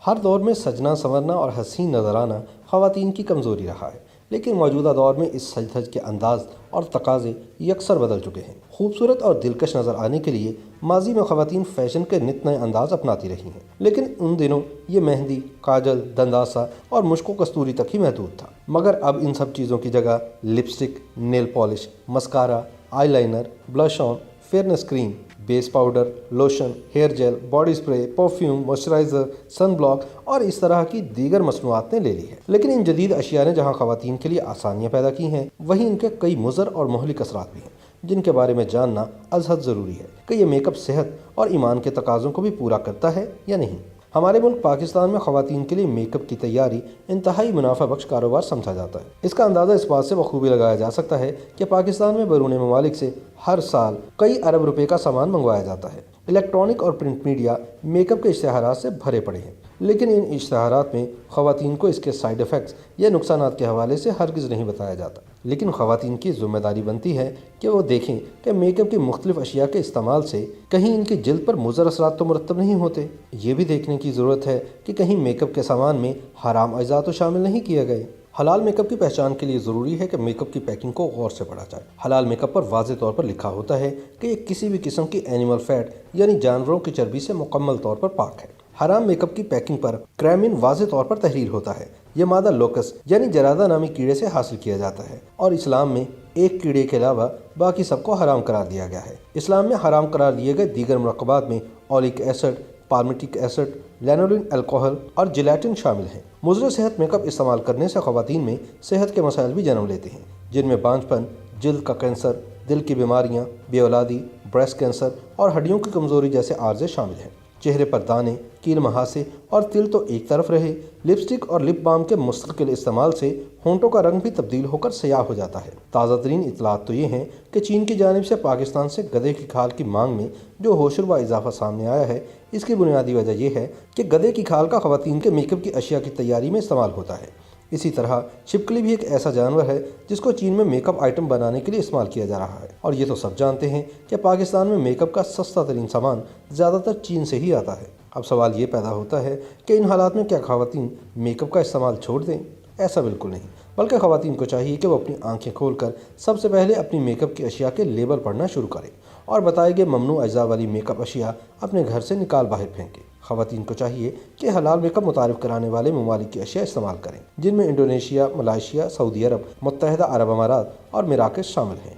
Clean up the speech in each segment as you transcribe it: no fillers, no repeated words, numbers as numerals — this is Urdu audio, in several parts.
ہر دور میں سجنا سنورنا اور حسین نظر آنا خواتین کی کمزوری رہا ہے، لیکن موجودہ دور میں اس سج دھج کے انداز اور تقاضے یکسر بدل چکے ہیں۔ خوبصورت اور دلکش نظر آنے کے لیے ماضی میں خواتین فیشن کے نت نئے انداز اپناتی رہی ہیں، لیکن ان دنوں یہ مہندی، کاجل، دنداسا اور مشک و کستوری تک ہی محدود تھا۔ مگر اب ان سب چیزوں کی جگہ lipstick, nail polish, mascara, eyeliner, blush on, fairness cream, base powder, lotion, hair gel, body spray, perfume, moisturiser, sunblock اور اس طرح کی دیگر مصنوعات نے لے لی ہے۔ لیکن ان جدید اشیاء نے جہاں خواتین کے لیے آسانیاں پیدا کی ہیں، وہیں ان کے کئی مضر اور مہلک اثرات بھی ہیں، جن کے بارے میں جاننا از حد ضروری ہے کہ یہ میک اپ صحت اور ایمان کے تقاضوں کو بھی پورا کرتا ہے یا نہیں۔ ہمارے ملک پاکستان میں خواتین کے لیے میک اپ کی تیاری انتہائی منافع بخش کاروبار سمجھا جاتا ہے۔ اس کا اندازہ اس بات سے بخوبی لگایا جا سکتا ہے کہ پاکستان میں بیرون ممالک سے ہر سال کئی ارب روپے کا سامان منگوایا جاتا ہے۔ الیکٹرانک اور پرنٹ میڈیا میک اپ کے اشتہارات سے بھرے پڑے ہیں، لیکن ان اشتہارات میں خواتین کو اس کے سائیڈ ایفیکٹس یا نقصانات کے حوالے سے ہرگز نہیں بتایا جاتا۔ لیکن خواتین کی ذمہ داری بنتی ہے کہ وہ دیکھیں کہ میک اپ کی مختلف اشیاء کے استعمال سے کہیں ان کی جلد پر مضر اثرات تو مرتب نہیں ہوتے۔ یہ بھی دیکھنے کی ضرورت ہے کہ کہیں میک اپ کے سامان میں حرام اجزاء تو شامل نہیں کیے گئے۔ حلال میک اپ کی پہچان کے لیے ضروری ہے کہ میک اپ کی پیکنگ کو غور سے پڑھا جائے۔ حلال میک اپ پر واضح طور پر لکھا ہوتا ہے کہ یہ کسی بھی قسم کی اینیمل فیٹ یعنی جانوروں کی چربی سے مکمل طور پر پاک ہے۔ حرام میک اپ کی پیکنگ پر کرامین واضح طور پر تحریر ہوتا ہے۔ یہ مادہ لوکس یعنی جرادہ نامی کیڑے سے حاصل کیا جاتا ہے، اور اسلام میں ایک کیڑے کے علاوہ باقی سب کو حرام قرار دیا گیا ہے۔ اسلام میں حرام قرار دیے گئے دیگر مرکبات میں اولک ایسڈ، پالمیٹک ایسڈ، لینولن الکوہل اور جیلیٹن شامل ہیں۔ مضر صحت میک اپ استعمال کرنے سے خواتین میں صحت کے مسائل بھی جنم لیتے ہیں، جن میں بانجھ پن، جلد کا کینسر، دل کی بیماریاں، بے اولادی، بریسٹ کینسر اور ہڈیوں کی کمزوری جیسے عارضے شامل ہیں۔ چہرے پر دانے، کیل مہاسے اور تل تو ایک طرف رہے، لپسٹک اور لپ بام کے مستقل استعمال سے ہونٹوں کا رنگ بھی تبدیل ہو کر سیاہ ہو جاتا ہے۔ تازہ ترین اطلاعات تو یہ ہیں کہ چین کی جانب سے پاکستان سے گدھے کی کھال کی مانگ میں جو ہوشربا اضافہ سامنے آیا ہے، اس کی بنیادی وجہ یہ ہے کہ گدھے کی کھال کا خواتین کے میک اپ کی اشیاء کی تیاری میں استعمال ہوتا ہے۔ اسی طرح چھپکلی بھی ایک ایسا جانور ہے جس کو چین میں میک اپ آئٹم بنانے کے لیے استعمال کیا جا رہا ہے، اور یہ تو سب جانتے ہیں کہ پاکستان میں میک اپ کا سستا ترین سامان زیادہ تر چین سے ہی آتا ہے۔ اب سوال یہ پیدا ہوتا ہے کہ ان حالات میں کیا خواتین میک اپ کا استعمال چھوڑ دیں؟ ایسا بالکل نہیں، بلکہ خواتین کو چاہیے کہ وہ اپنی آنکھیں کھول کر سب سے پہلے اپنی میک اپ کی اشیاء کے لیبل پڑھنا شروع کریں اور بتائے گئے ممنوع اجزاء والی میک اپ اشیاء اپنے گھر سے نکال باہر پھینکیں۔ خواتین کو چاہیے کہ حلال میک اپ متعارف کرانے والے ممالک کی اشیاء استعمال کریں، جن میں انڈونیشیا، ملائیشیا، سعودی عرب، متحدہ عرب امارات اور مراکش شامل ہیں۔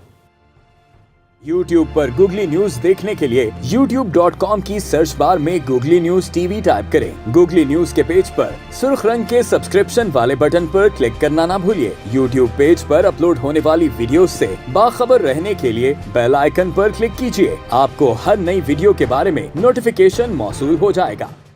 YouTube پر گوگلی نیوز دیکھنے کے لیے youtube.com کی سرچ بار میں googly news T V type کریں۔ گوگلی نیوز کے پیج پر سرخ رنگ کے سبسکرپشن والے بٹن پر کلک کرنا نہ بھولیے۔ YouTube پیج پر اپلوڈ ہونے والی ویڈیوز سے باخبر رہنے کے لیے بیل آئیکن پر کلک کیجیے۔ آپ کو ہر نئی ویڈیو کے بارے میں نوٹیفیکیشن موصول ہو جائے گا۔